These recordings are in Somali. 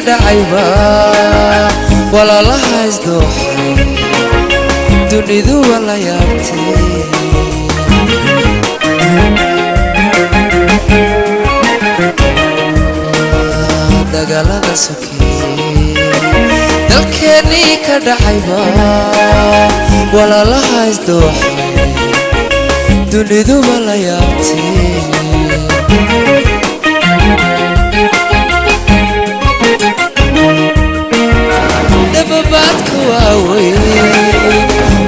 dhacayba walaalaha isdooxay dunidu wala yaabtay dagaalada sokeeyay dalkeenii ka dhacayba walaalaha isdooxay dunidu wala yaabtay dababaadka waaweyn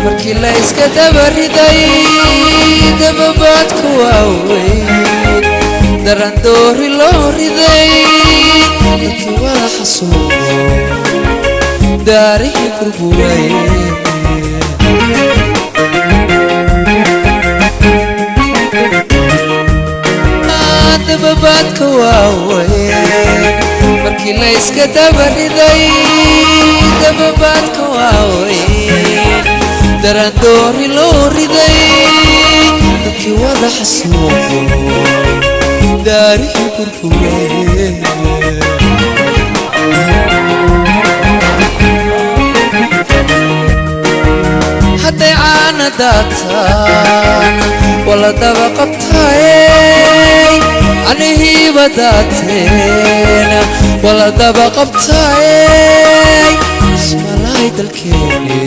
markii la iska dabariday dababaadka waaweyn darandoori loo riday dadkii wada xasuuqo daarihii burburay dababaadka waaweyn markii la iska dabariday dababaadka waaweyn darandoori loo riday dadkii wada xasuuqo daarihii burburay hadday caana daataan wala daba qabtaay anihiiba daateen wala daba qabtaay ismalaay dalkeeni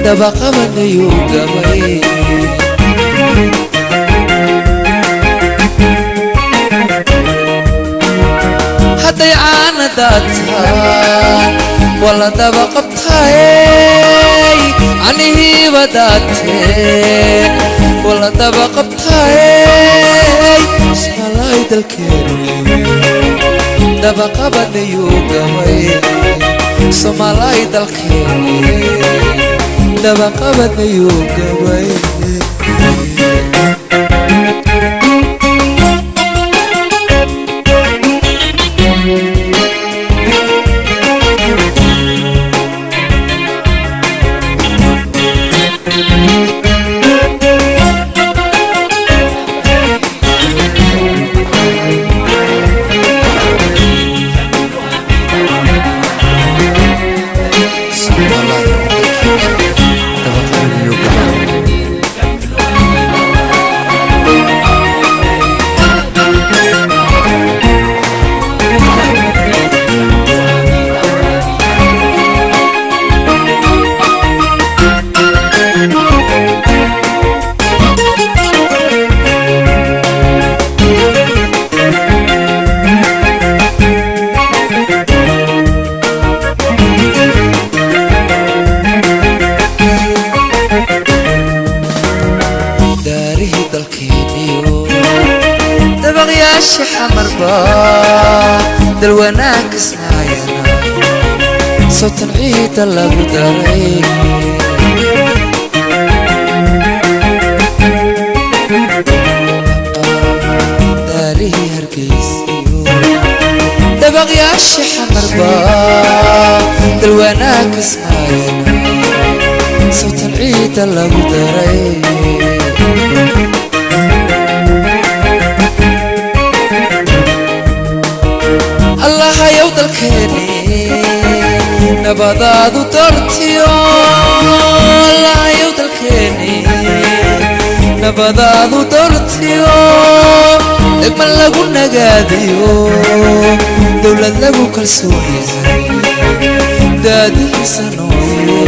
dabaqabanayuu gabay hadday caana daataan wala daba qabtaay anihiiba daateen wala daba qabtaay ismalaay dalkeeni dabaqabanayuu gabay ismalaay dalkeeni dabaqabanayuu gabay dabaqyaasha xamarba dalwanaag ismaayana sotan ciida lagu daray daarihii hargeysiyo dabaqyaasha xamarba dalwanaag ismaayana sotan ciida lagu daray allahayow dalkeeni nabadaadu doortiyo allahayow dalkeeni nabadaadu doortiyo degma lagu nagaadiyo dowlad lagu kalsoon yahay daadihiisa nooye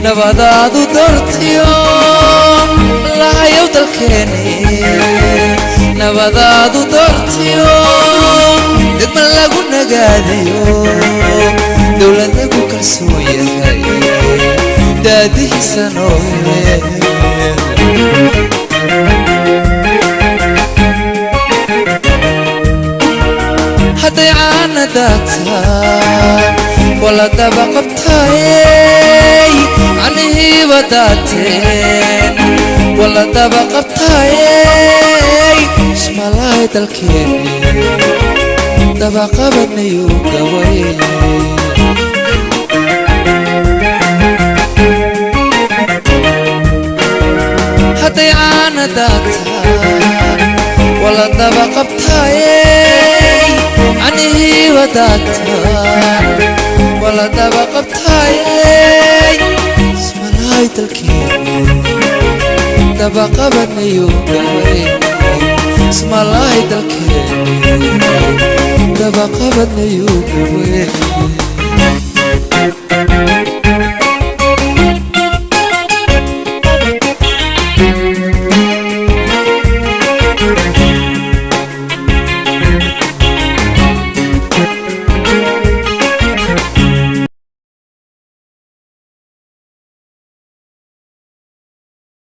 nabadaadu doortiyo allahayow dalkeeni nabadaadu doortiyo degma lagu nagaadiyo dowlad lagu kalsoon yahay daadihiisa nooye hadday caana daataan wala daba qabtaay anihiiba daateen wala daba qabtaay ismalaay dalkeeni dabaqabanayuu gabay hadday caana daataan wala daba qabtaayey canihii wadaataan wala daba qabtaayey ismalahay dalkeeni daba qabanayu gabay ismalahay dalkeeni daba qabanayu gabay